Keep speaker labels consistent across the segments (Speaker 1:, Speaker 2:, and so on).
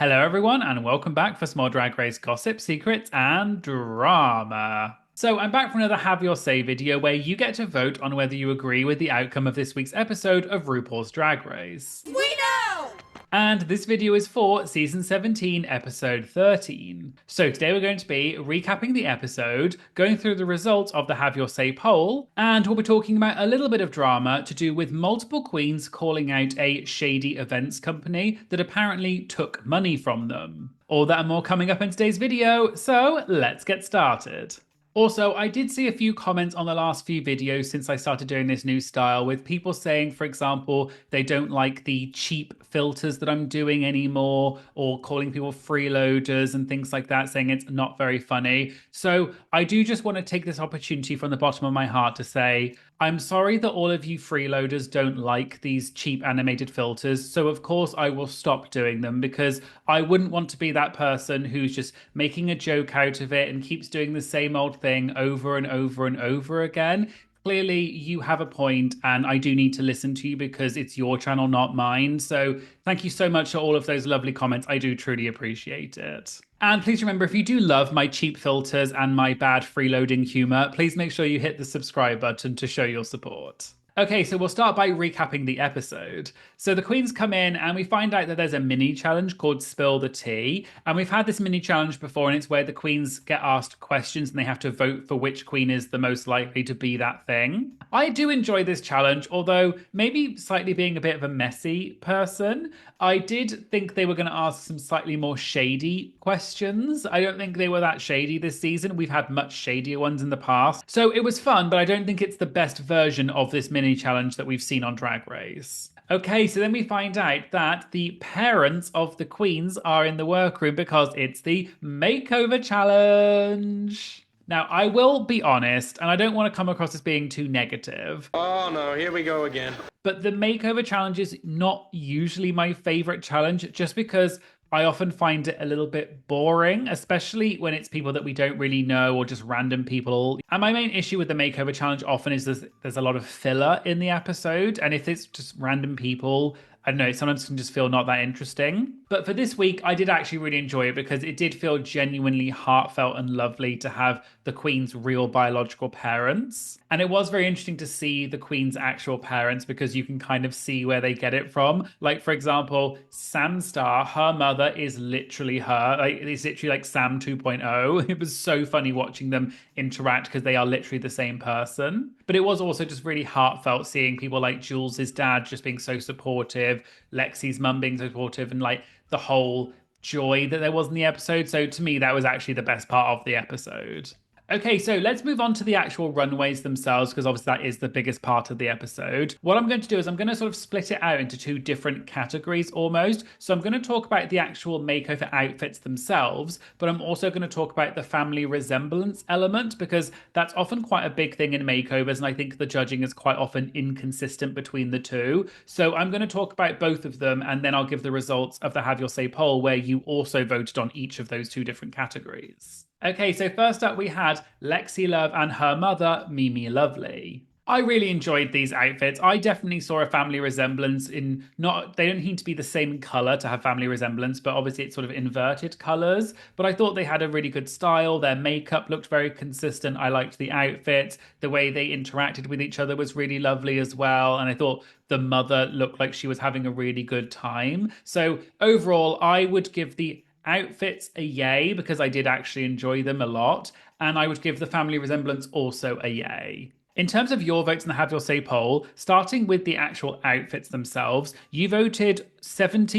Speaker 1: Hello, everyone, and welcome back for some more Drag Race gossip, secrets, and drama. So, I'm back for another Have Your Say video where you get to vote on whether you agree with the outcome of this week's episode of RuPaul's Drag Race.
Speaker 2: We know!
Speaker 1: And this video is for season 17, episode 13. So today we're going to be recapping the episode, going through the results of the Have Your Say poll, and we'll be talking about a little bit of drama to do with multiple queens calling out a shady events company that apparently took money from them. All that and more coming up in today's video, so let's get started. Also, I did see a few comments on the last few videos since I started doing this new style with people saying, for example, they don't like the cheap filters that I'm doing anymore, or calling people freeloaders and things like that, saying it's not very funny. So I do just want to take this opportunity from the bottom of my heart to say, I'm sorry that all of you freeloaders don't like these cheap animated filters. So of course I will stop doing them because I wouldn't want to be that person who's just making a joke out of it and keeps doing the same old thing over and over and over again. Clearly, you have a point, and I do need to listen to you because it's your channel, not mine. So, thank you so much for all of those lovely comments. I do truly appreciate it. And please remember, if you do love my cheap filters and my bad freeloading humor, please make sure you hit the subscribe button to show your support. Okay, so we'll start by recapping the episode. So the queens come in and we find out that there's a mini challenge called Spill the Tea. And we've had this mini challenge before, and it's where the queens get asked questions and they have to vote for which queen is the most likely to be that thing. I do enjoy this challenge, although maybe slightly being a bit of a messy person. I did think they were going to ask some slightly more shady questions. I don't think they were that shady this season. We've had much shadier ones in the past. So it was fun, but I don't think it's the best version of this mini challenge that we've seen on Drag Race. Okay, so then we find out that the parents of the queens are in the workroom because it's the makeover challenge. Now, I will be honest, and I don't want to come across as being too negative.
Speaker 3: Oh no, here we go again.
Speaker 1: But the makeover challenge is not usually my favorite challenge just because I often find it a little bit boring, especially when it's people that we don't really know or just random people. And my main issue with the makeover challenge often is there's a lot of filler in the episode. And if it's just random people, I don't know, it sometimes can just feel not that interesting. But for this week, I did actually really enjoy it because it did feel genuinely heartfelt and lovely to have the Queen's real biological parents. And it was very interesting to see the Queen's actual parents because you can kind of see where they get it from. Like, for example, Sam Star, her mother is literally her. Like, it's literally like Sam 2.0. It was so funny watching them interact because they are literally the same person. But it was also just really heartfelt seeing people like Jules's dad just being so supportive, Lexi's mum being so supportive, and like the whole joy that there was in the episode. So to me, that was actually the best part of the episode. Okay, so let's move on to the actual runways themselves, because obviously that is the biggest part of the episode. What I'm going to do is I'm going to sort of split it out into two different categories almost. So I'm going to talk about the actual makeover outfits themselves, but I'm also going to talk about the family resemblance element, because that's often quite a big thing in makeovers, and I think the judging is quite often inconsistent between the two. So I'm going to talk about both of them, and then I'll give the results of the Have Your Say poll, where you also voted on each of those two different categories. Okay, so first up we had Lexi Love and her mother, Mimi Lovely. I really enjoyed these outfits. I definitely saw a family resemblance in they don't need to be the same color to have family resemblance, but obviously it's sort of inverted colors. But I thought they had a really good style. Their makeup looked very consistent. I liked the outfits. The way they interacted with each other was really lovely as well. And I thought the mother looked like she was having a really good time. So overall, I would give the outfits a yay because I did actually enjoy them a lot, and I would give the family resemblance also a yay. In terms of your votes in the Have Your Say poll, starting with the actual outfits themselves, you voted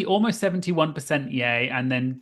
Speaker 1: almost 71% yay, and then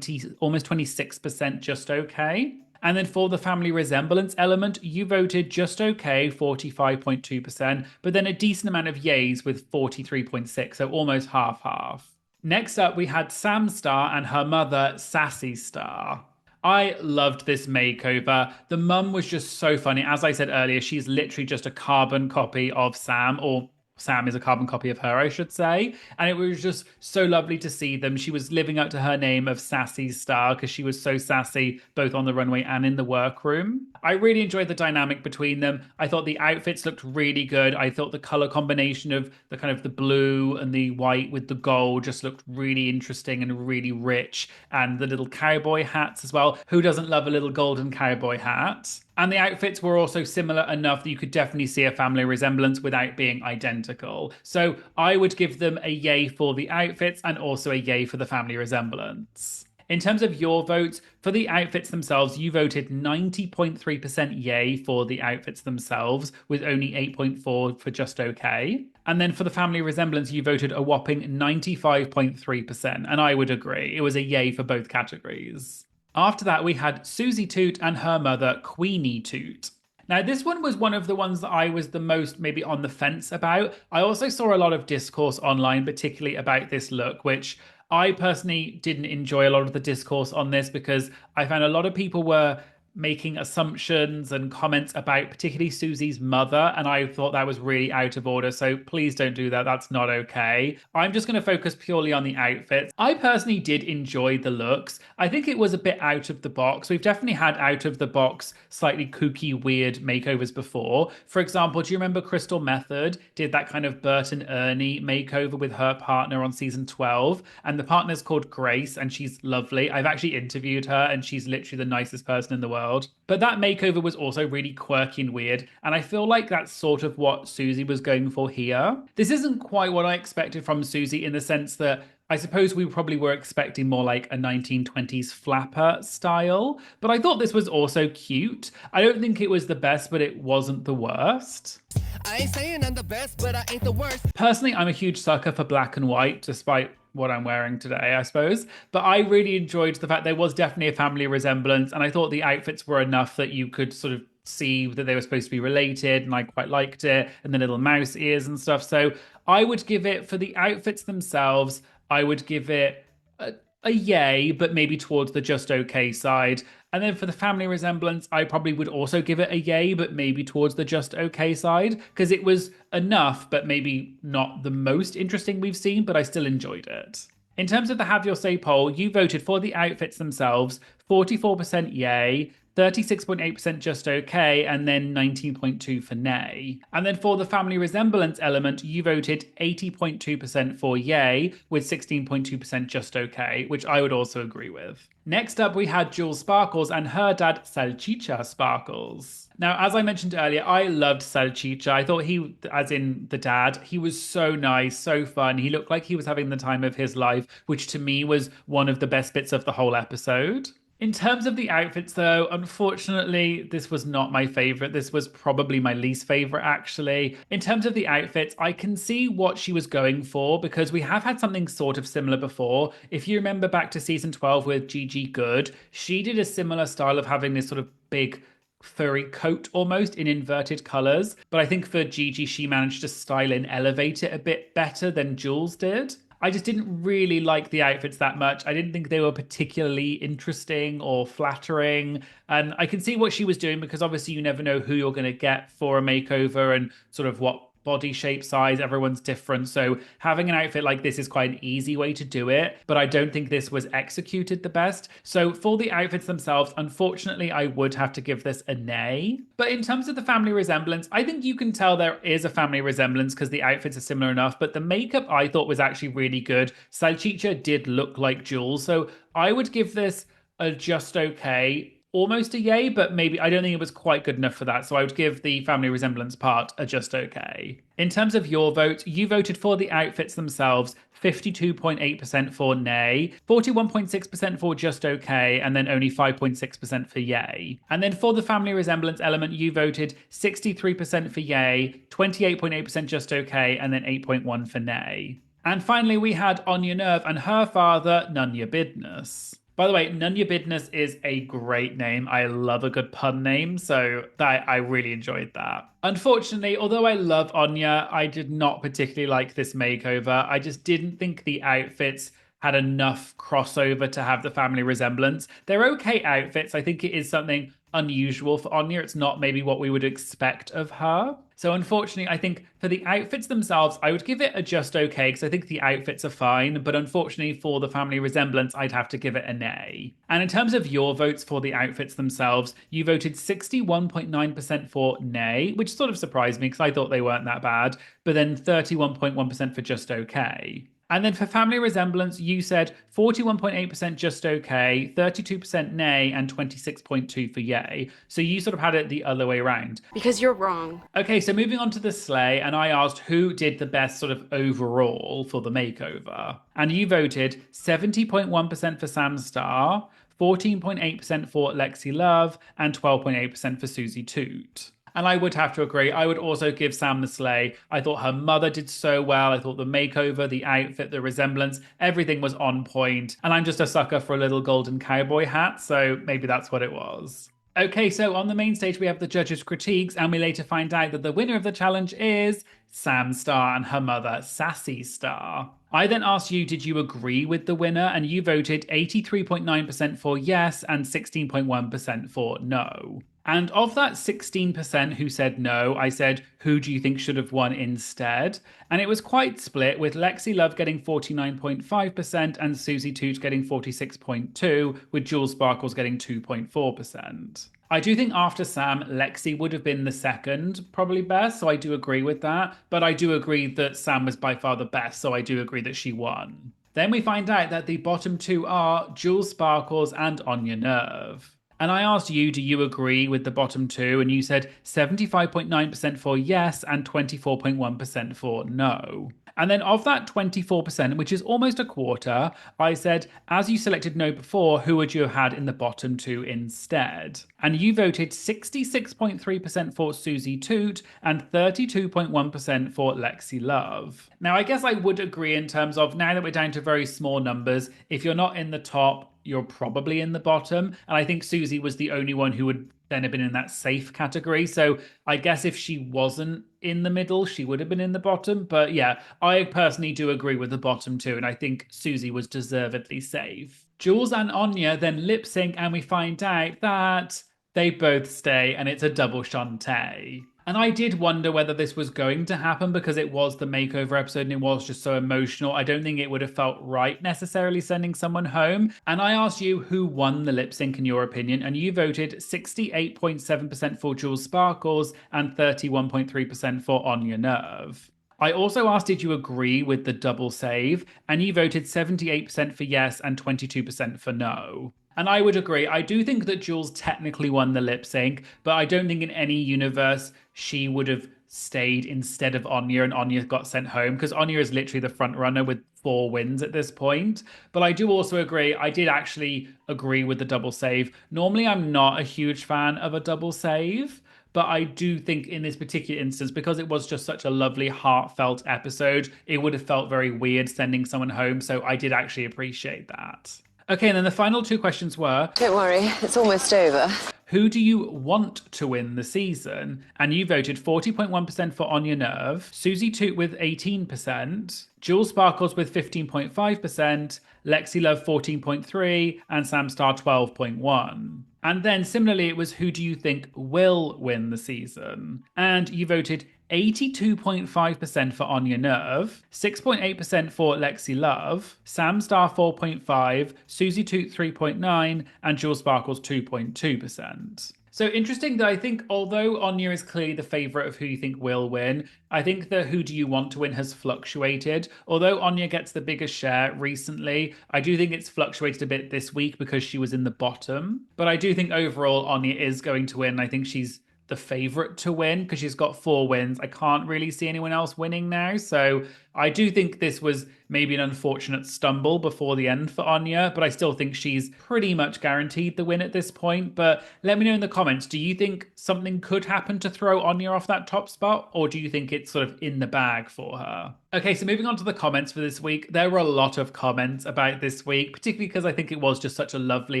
Speaker 1: almost 26% just okay. And then for the family resemblance element, you voted just okay, 45.2%, but then a decent amount of yays with 43.6%, so almost half-half. Next up, we had Sam Star and her mother, Sassy Star. I loved this makeover. The mum was just so funny. As I said earlier, she's literally just a carbon copy of Sam, or Sam is a carbon copy of her, I should say. And it was just so lovely to see them. She was living up to her name of Sassy Star because she was so sassy both on the runway and in the workroom. I really enjoyed the dynamic between them. I thought the outfits looked really good. I thought the color combination of the kind of the blue and the white with the gold just looked really interesting and really rich. And the little cowboy hats as well. Who doesn't love a little golden cowboy hat? And the outfits were also similar enough that you could definitely see a family resemblance without being identical. So I would give them a yay for the outfits and also a yay for the family resemblance. In terms of your votes, for the outfits themselves, you voted 90.3% yay for the outfits themselves, with only 8.4 for just okay. And then for the family resemblance, you voted a whopping 95.3%. And I would agree, it was a yay for both categories. After that, we had Susie Toot and her mother, Queenie Toot. Now, this one was one of the ones that I was the most maybe on the fence about. I also saw a lot of discourse online, particularly about this look, which I personally didn't enjoy a lot of the discourse on this because I found a lot of people were making assumptions and comments about particularly Susie's mother, and I thought that was really out of order. So please don't do that. That's not okay. I'm just going to focus purely on the outfits. I personally did enjoy the looks. I think it was a bit out of the box. We've definitely had out of the box, slightly kooky, weird makeovers before. For example, do you remember Crystal Method did that kind of Bert and Ernie makeover with her partner on season 12? And the partner's called Grace, and she's lovely. I've actually interviewed her, and she's literally the nicest person in the world. But that makeover was also really quirky and weird, and I feel like that's sort of what Susie was going for here. This isn't quite what I expected from Susie in the sense that I suppose we probably were expecting more like a 1920s flapper style, but I thought this was also cute. I don't think it was the best, but it wasn't the worst.
Speaker 2: I ain't saying I'm the best, but I ain't the worst.
Speaker 1: Personally, I'm a huge sucker for black and white, despite what I'm wearing today, I suppose. But I really enjoyed the fact there was definitely a family resemblance, and I thought the outfits were enough that you could sort of see that they were supposed to be related, and I quite liked it, and the little mouse ears and stuff. So I would give it, for the outfits themselves, I would give it a yay, but maybe towards the just okay side. And then for the family resemblance, I probably would also give it a yay, but maybe towards the just okay side, because it was enough, but maybe not the most interesting we've seen, but I still enjoyed it. In terms of the Have Your Say poll, you voted for the outfits themselves, 44% yay, 36.8% just okay, and then 19.2% for nay. And then for the family resemblance element, you voted 80.2% for yay, with 16.2% just okay, which I would also agree with. Next up, we had Jules Sparkles and her dad, Salchicha Sparkles. Now, as I mentioned earlier, I loved Salchicha. I thought he, as in the dad, he was so nice, so fun. He looked like he was having the time of his life, which to me was one of the best bits of the whole episode. In terms of the outfits, though, unfortunately, this was not my favorite. This was probably my least favorite, actually. In terms of the outfits, I can see what she was going for because we have had something sort of similar before. If you remember back to season 12 with Gigi Good, she did a similar style of having this sort of big furry coat almost in inverted colors. But I think for Gigi, she managed to style and elevate it a bit better than Jules did. I just didn't really like the outfits that much. I didn't think they were particularly interesting or flattering. And I can see what she was doing because obviously you never know who you're going to get for a makeover and sort of what body shape, size, everyone's different. So having an outfit like this is quite an easy way to do it, but I don't think this was executed the best. So for the outfits themselves, unfortunately, I would have to give this a nay. But in terms of the family resemblance, I think you can tell there is a family resemblance because the outfits are similar enough, but the makeup I thought was actually really good. Salchicha did look like Jules, so I would give this a just okay, almost a yay, but maybe I don't think it was quite good enough for that. So I would give the family resemblance part a just okay. In terms of your vote, you voted for the outfits themselves, 52.8% for nay, 41.6% for just okay, and then only 5.6% for yay. And then for the family resemblance element, you voted 63% for yay, 28.8% just okay, and then 8.1% for nay. And finally, we had Anya Nerve and her father, None Your Business. By the way, None Your Business is a great name. I love a good pun name, so I really enjoyed that. Unfortunately, although I love Anya, I did not particularly like this makeover. I just didn't think the outfits had enough crossover to have the family resemblance. They're okay outfits. I think it is something unusual for Anya. It's not maybe what we would expect of her. So unfortunately, I think for the outfits themselves, I would give it a just okay because I think the outfits are fine. But unfortunately, for the family resemblance, I'd have to give it an A. And in terms of your votes for the outfits themselves, you voted 61.9% for nay, which sort of surprised me because I thought they weren't that bad, but then 31.1% for just okay. And then for family resemblance, you said 41.8% just okay, 32% nay, and 26.2% for yay. So you sort of had it the other way around.
Speaker 4: Because you're wrong.
Speaker 1: Okay, so moving on to the sleigh, and I asked who did the best sort of overall for the makeover. And you voted 70.1% for Sam Star, 14.8% for Lexi Love, and 12.8% for Susie Toot. And I would have to agree. I would also give Sam the sleigh. I thought her mother did so well. I thought the makeover, the outfit, the resemblance, everything was on point. And I'm just a sucker for a little golden cowboy hat, so maybe that's what it was. Okay, so on the main stage, we have the judges' critiques, and we later find out that the winner of the challenge is Sam Star and her mother, Sassy Star. I then asked you, did you agree with the winner? And you voted 83.9% for yes and 16.1% for no. And of that 16% who said no, I said, who do you think should have won instead? And it was quite split, with Lexi Love getting 49.5% and Susie Toot getting 46.2%, with Jules Sparkles getting 2.4%. I do think after Sam, Lexi would have been the second, probably best, so I do agree with that. But I do agree that Sam was by far the best, so I do agree that she won. Then we find out that the bottom two are Jules Sparkles and Anya Nerve. And I asked you, do you agree with the bottom two? And you said 75.9% for yes and 24.1% for no. And then of that 24%, which is almost a quarter, I said, as you selected no before, who would you have had in the bottom two instead? And you voted 66.3% for Susie Toot and 32.1% for Lexi Love. Now, I guess I would agree in terms of now that we're down to very small numbers, if you're not in the top, you're probably in the bottom. And I think Susie was the only one who would then have been in that safe category. So I guess if she wasn't in the middle, she would have been in the bottom. But yeah, I personally do agree with the bottom two. And I think Susie was deservedly safe. Jules and Anya then lip sync and we find out that they both stay and it's a double Shantae. And I did wonder whether this was going to happen because it was the makeover episode and it was just so emotional. I don't think it would have felt right necessarily sending someone home. And I asked you who won the lip sync in your opinion, and you voted 68.7% for Jules Sparkles and 31.3% for Anya Nerve. I also asked, did you agree with the double save? And you voted 78% for yes and 22% for no. And I would agree. I do think that Jules technically won the lip sync, but I don't think in any universe she would have stayed instead of Anya and Anya got sent home, because Anya is literally the front runner with 4 wins at this point. But I do also agree. I did actually agree with the double save. Normally, I'm not a huge fan of a double save. But I do think in this particular instance, because it was just such a lovely, heartfelt episode, it would have felt very weird sending someone home. So I did actually appreciate that. Okay, and then the final 2 questions were...
Speaker 4: Don't worry, it's almost over.
Speaker 1: Who do you want to win the season? And you voted 40.1% for Anya Nerve, Susie Toot with 18%, Jules Sparkles with 15.5%, Lexi Love 14.3%, and Sam Star 12.1%. And then similarly, it was who do you think will win the season? And you voted 82.5% for Anya Nerve, 6.8% for Lexi Love, Sam Star 4.5%, Susie Toot 3.9%, and Jules Sparkles 2.2%. So interesting that I think although Anya is clearly the favourite of who you think will win, I think the who do you want to win has fluctuated. Although Anya gets the biggest share recently, I do think it's fluctuated a bit this week because she was in the bottom. But I do think overall Anya is going to win. I think she's the favourite to win because she's got 4 wins. I can't really see anyone else winning now. So I do think this was maybe an unfortunate stumble before the end for Anya, but I still think she's pretty much guaranteed the win at this point. But let me know in the comments, do you think something could happen to throw Anya off that top spot, or do you think it's sort of in the bag for her? Okay, so moving on to the comments for this week, there were a lot of comments about this week, particularly because I think it was just such a lovely,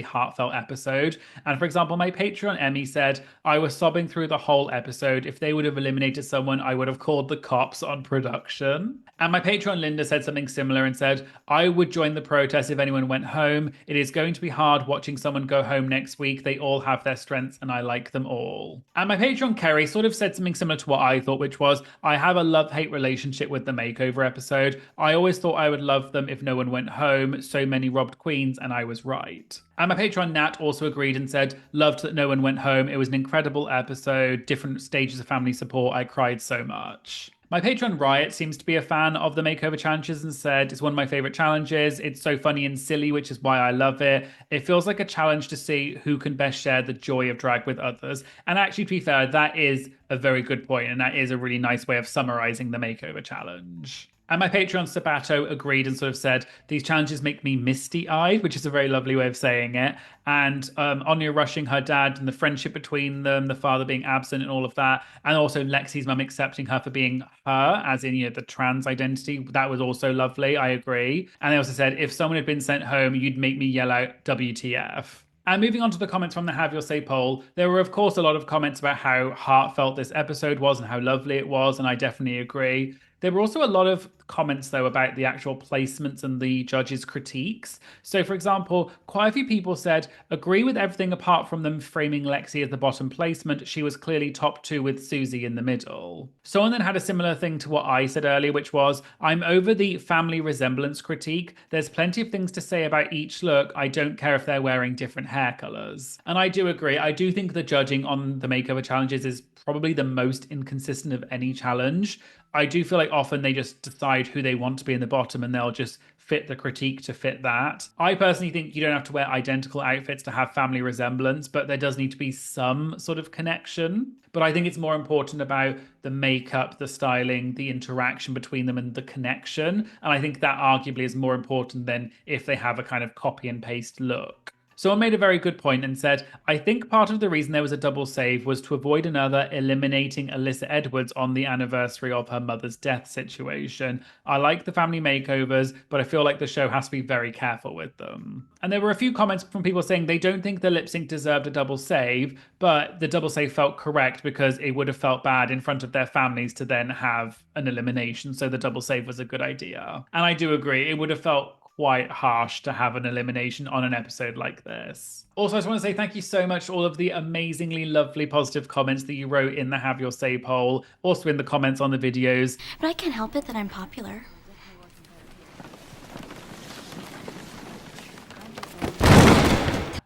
Speaker 1: heartfelt episode. And for example, my Patreon Emmy said, I was sobbing through the whole episode. If they would have eliminated someone, I would have called the cops on production. And my Patreon Linda said something similar and said, I would join the protest if anyone went home. It is going to be hard watching someone go home next week. They all have their strengths and I like them all. And my Patreon Kerry sort of said something similar to what I thought, which was, I have a love-hate relationship with the Makeover episode. I always thought I would love them if no one went home. So many robbed queens and I was right. And my Patreon Nat also agreed and said, loved that no one went home. It was an incredible episode, different stages of family support. I cried so much. My Patreon Riot seems to be a fan of the Makeover challenges and said, it's one of my favorite challenges. It's so funny and silly, which is why I love it. It feels like a challenge to see who can best share the joy of drag with others. And actually, to be fair, that is a very good point, and that is a really nice way of summarizing the Makeover challenge. And my Patreon Sabato agreed and sort of said, these challenges make me misty-eyed, which is a very lovely way of saying it. And Anya rushing her dad and the friendship between them, the father being absent and all of that. And also Lexi's mum accepting her for being her, as in, the trans identity. That was also lovely. I agree. And they also said, if someone had been sent home, you'd make me yell out WTF. And moving on to the comments from the Have Your Say poll, there were, of course, a lot of comments about how heartfelt this episode was and how lovely it was, and I definitely agree. There were also a lot of comments, though, about the actual placements and the judges' critiques. So, for example, quite a few people said, agree with everything apart from them framing Lexi as the bottom placement. She was clearly top two with Susie in the middle. Someone then had a similar thing to what I said earlier, which was, I'm over the family resemblance critique. There's plenty of things to say about each look. I don't care if they're wearing different hair colours. And I do agree. I do think the judging on the makeover challenges is probably the most inconsistent of any challenge. I do feel like often they just decide who they want to be in the bottom and they'll just fit the critique to fit that. I personally think you don't have to wear identical outfits to have family resemblance, but there does need to be some sort of connection. But I think it's more important about the makeup, the styling, the interaction between them and the connection. And I think that arguably is more important than if they have a kind of copy and paste look. Someone made a very good point and said, I think part of the reason there was a double save was to avoid another eliminating Alyssa Edwards on the anniversary of her mother's death situation. I like the family makeovers, but I feel like the show has to be very careful with them. And there were a few comments from people saying they don't think the lip sync deserved a double save, but the double save felt correct because it would have felt bad in front of their families to then have an elimination. So the double save was a good idea. And I do agree, it would have felt quite harsh to have an elimination on an episode like this. Also, I just want to say thank you so much to all of the amazingly lovely positive comments that you wrote in the Have Your Say poll, also in the comments on the videos.
Speaker 5: But I can't help it that I'm popular.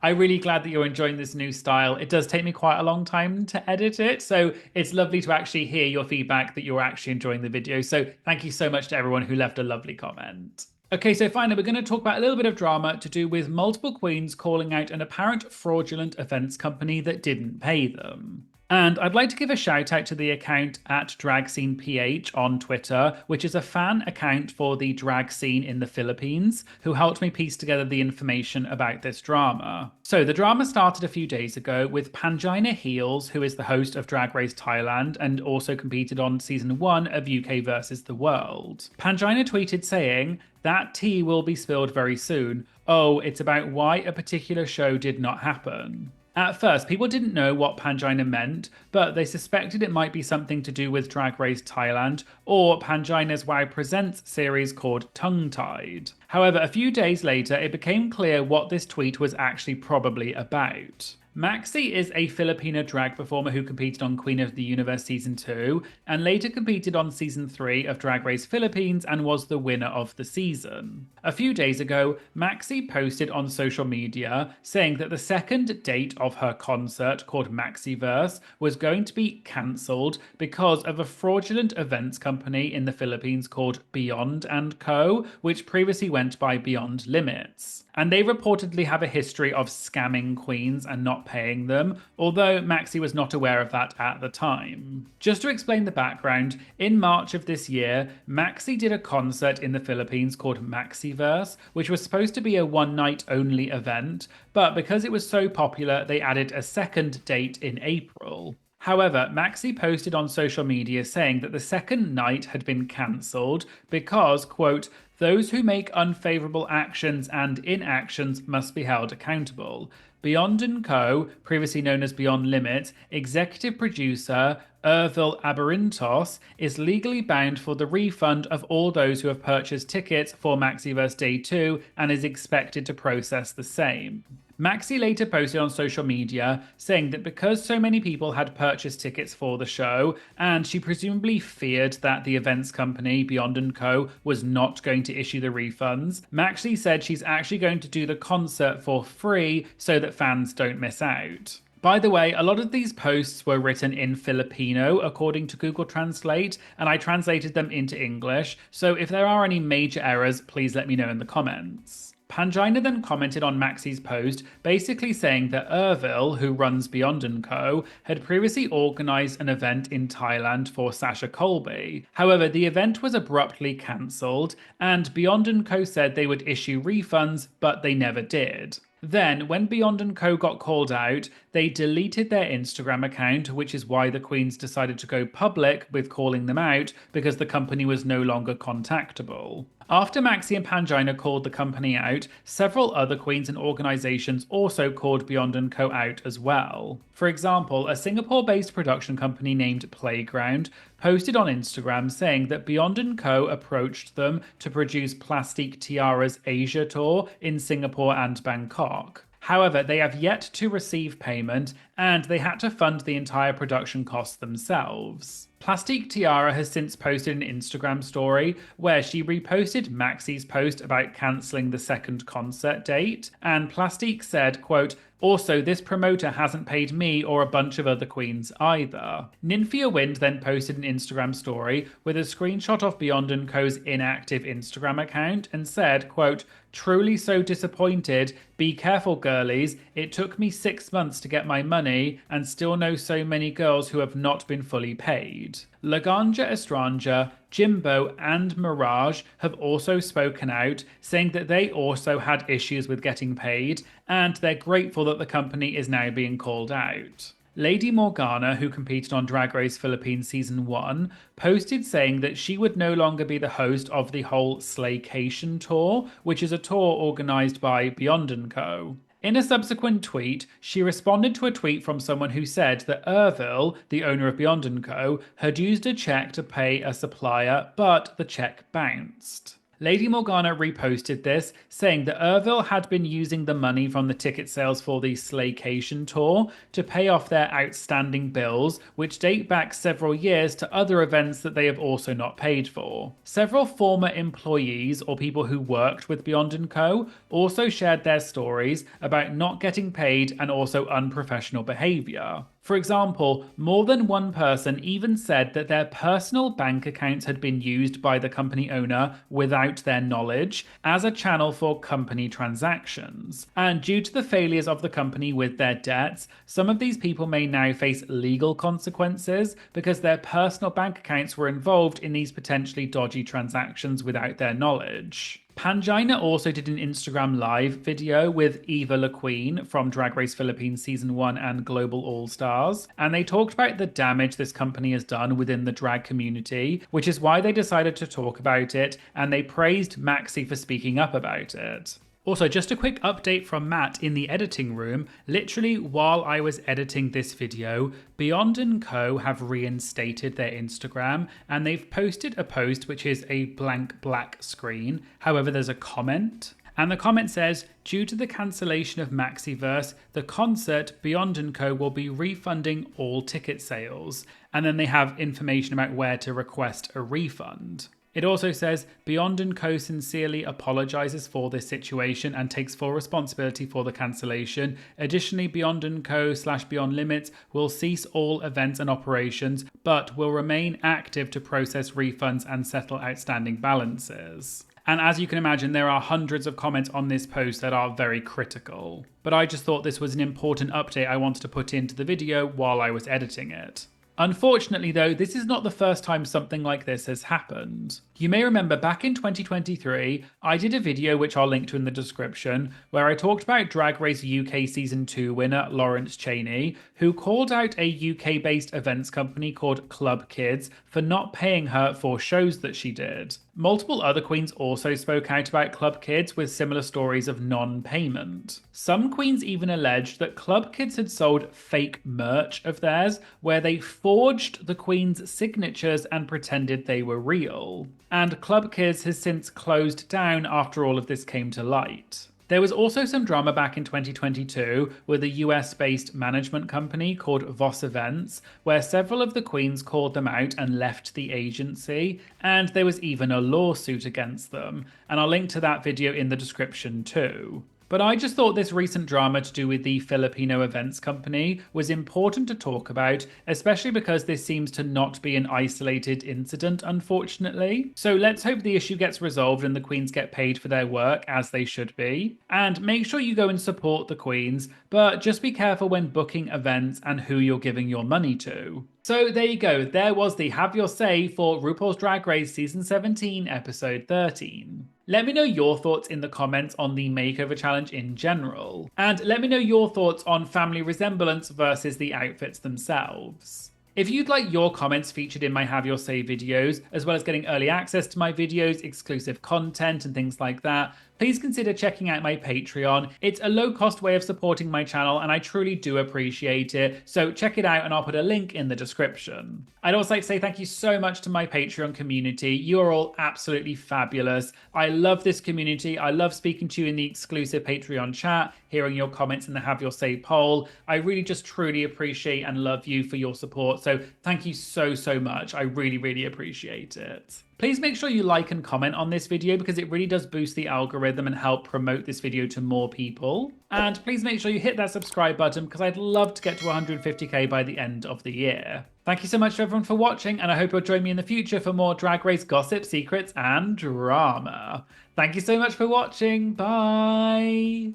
Speaker 1: I'm really glad that you're enjoying this new style. It does take me quite a long time to edit it, so it's lovely to actually hear your feedback that you're actually enjoying the video. So thank you so much to everyone who left a lovely comment. Okay, so finally, we're going to talk about a little bit of drama to do with multiple queens calling out an apparent fraudulent events company that didn't pay them. And I'd like to give a shout out to the account at DragScenePH on Twitter, which is a fan account for the drag scene in the Philippines, who helped me piece together the information about this drama. So the drama started a few days ago with Pangina Heels, who is the host of Drag Race Thailand and also competed on season 1 of UK vs. The World. Pangina tweeted saying, that tea will be spilled very soon. Oh, it's about why a particular show did not happen. At first, people didn't know what Pangina meant, but they suspected it might be something to do with Drag Race Thailand or Pangina's WOW Presents series called Tongue Tied. However, a few days later, it became clear what this tweet was actually probably about. Maxi is a Filipino drag performer who competed on Queen of the Universe Season 2 and later competed on Season 3 of Drag Race Philippines and was the winner of the season. A few days ago, Maxi posted on social media saying that the second date of her concert called Maxiverse was going to be cancelled because of a fraudulent events company in the Philippines called Beyond & Co, which previously went by Beyond Limits. And they reportedly have a history of scamming queens and not paying them, although Maxi was not aware of that at the time. Just to explain the background, in March of this year, Maxi did a concert in the Philippines called Maxiverse, which was supposed to be a one-night only event, but because it was so popular, they added a second date in April. However, Maxi posted on social media saying that the second night had been cancelled because, quote, Those who make unfavorable actions and inactions must be held accountable. Beyond & Co., previously known as Beyond Limit, executive producer Ervil Abarintos is legally bound for the refund of all those who have purchased tickets for Maxiverse Day 2 and is expected to process the same. Maxi later posted on social media saying that because so many people had purchased tickets for the show, and she presumably feared that the events company, Beyond & Co., was not going to issue the refunds, Maxi said she's actually going to do the concert for free so that fans don't miss out. By the way, a lot of these posts were written in Filipino, according to Google Translate, and I translated them into English, so if there are any major errors, please let me know in the comments. Pangina then commented on Maxi's post, basically saying that Ervil, who runs Beyond & Co., had previously organised an event in Thailand for Sasha Colby. However, the event was abruptly cancelled, and Beyond & Co. said they would issue refunds, but they never did. Then, when Beyond & Co. got called out, they deleted their Instagram account, which is why the Queens decided to go public with calling them out, because the company was no longer contactable. After Maxi and Pangina called the company out, several other Queens and organisations also called Beyond & Co. out as well. For example, a Singapore-based production company named Playground posted on Instagram saying that Beyond & Co. approached them to produce Plastic Tiara's Asia tour in Singapore and Bangkok. However, they have yet to receive payment, and they had to fund the entire production costs themselves. Plastic Tiara has since posted an Instagram story where she reposted Maxi's post about cancelling the second concert date, and Plastic said, quote, "Also, this promoter hasn't paid me or a bunch of other queens either." Nymphia Wind then posted an Instagram story with a screenshot of Beyond & Co.'s inactive Instagram account and said, quote, "Truly so disappointed. Be careful, girlies. It took me 6 months to get my money and still know so many girls who have not been fully paid." Laganja Estranja, Jimbo, and Mirage have also spoken out, saying that they also had issues with getting paid, and they're grateful that the company is now being called out. Lady Morgana, who competed on Drag Race Philippines Season 1, posted saying that she would no longer be the host of the whole Slaycation tour, which is a tour organised by Beyond & Co. In a subsequent tweet, she responded to a tweet from someone who said that Ervil, the owner of Beyond & Co., had used a check to pay a supplier, but the check bounced. Lady Morgana reposted this, saying that Ervil had been using the money from the ticket sales for the Slaycation tour to pay off their outstanding bills, which date back several years to other events that they have also not paid for. Several former employees or people who worked with Beyond & Co. also shared their stories about not getting paid and also unprofessional behaviour. For example, more than one person even said that their personal bank accounts had been used by the company owner without their knowledge as a channel for company transactions. And due to the failures of the company with their debts, some of these people may now face legal consequences because their personal bank accounts were involved in these potentially dodgy transactions without their knowledge. Pangina also did an Instagram live video with Eva LaQueen from Drag Race Philippines Season 1 and Global All-Stars, and they talked about the damage this company has done within the drag community, which is why they decided to talk about it, and they praised Maxi for speaking up about it. Also, just a quick update from Matt in the editing room. Literally, while I was editing this video, Beyond & Co. have reinstated their Instagram, and they've posted a post which is a blank black screen. However, there's a comment. And the comment says, due to the cancellation of Maxiverse, the concert Beyond & Co. will be refunding all ticket sales. And then they have information about where to request a refund. It also says, Beyond & Co. sincerely apologizes for this situation and takes full responsibility for the cancellation. Additionally, Beyond & Co./Beyond Limits will cease all events and operations, but will remain active to process refunds and settle outstanding balances. And as you can imagine, there are hundreds of comments on this post that are very critical. But I just thought this was an important update I wanted to put into the video while I was editing it. Unfortunately though, this is not the first time something like this has happened. You may remember back in 2023, I did a video which I'll link to in the description, where I talked about Drag Race UK Season 2 winner Lawrence Chaney, who called out a UK-based events company called Club Kids for not paying her for shows that she did. Multiple other queens also spoke out about Club Kids with similar stories of non-payment. Some queens even alleged that Club Kids had sold fake merch of theirs where they forged the queens' signatures and pretended they were real. And Club Kids has since closed down after all of this came to light. There was also some drama back in 2022 with a US-based management company called Voss Events, where several of the queens called them out and left the agency, and there was even a lawsuit against them, and I'll link to that video in the description too. But I just thought this recent drama to do with the Filipino events company was important to talk about, especially because this seems to not be an isolated incident, unfortunately. So let's hope the issue gets resolved and the queens get paid for their work as they should be. And make sure you go and support the queens, but just be careful when booking events and who you're giving your money to. So there you go, there was the Have Your Say for RuPaul's Drag Race Season 17, Episode 13. Let me know your thoughts in the comments on the makeover challenge in general. And let me know your thoughts on family resemblance versus the outfits themselves. If you'd like your comments featured in my Have Your Say videos, as well as getting early access to my videos, exclusive content and things like that, please consider checking out my Patreon. It's a low-cost way of supporting my channel and I truly do appreciate it, so check it out and I'll put a link in the description. I'd also like to say thank you so much to my Patreon community. You are all absolutely fabulous. I love this community. I love speaking to you in the exclusive Patreon chat, hearing your comments in the Have Your Say poll. I really just truly appreciate and love you for your support, so thank you so much. I really appreciate it. Please make sure you like and comment on this video because it really does boost the algorithm and help promote this video to more people. And please make sure you hit that subscribe button because I'd love to get to 150k by the end of the year. Thank you so much to everyone for watching, and I hope you'll join me in the future for more Drag Race gossip, secrets, and drama. Thank you so much for watching. Bye!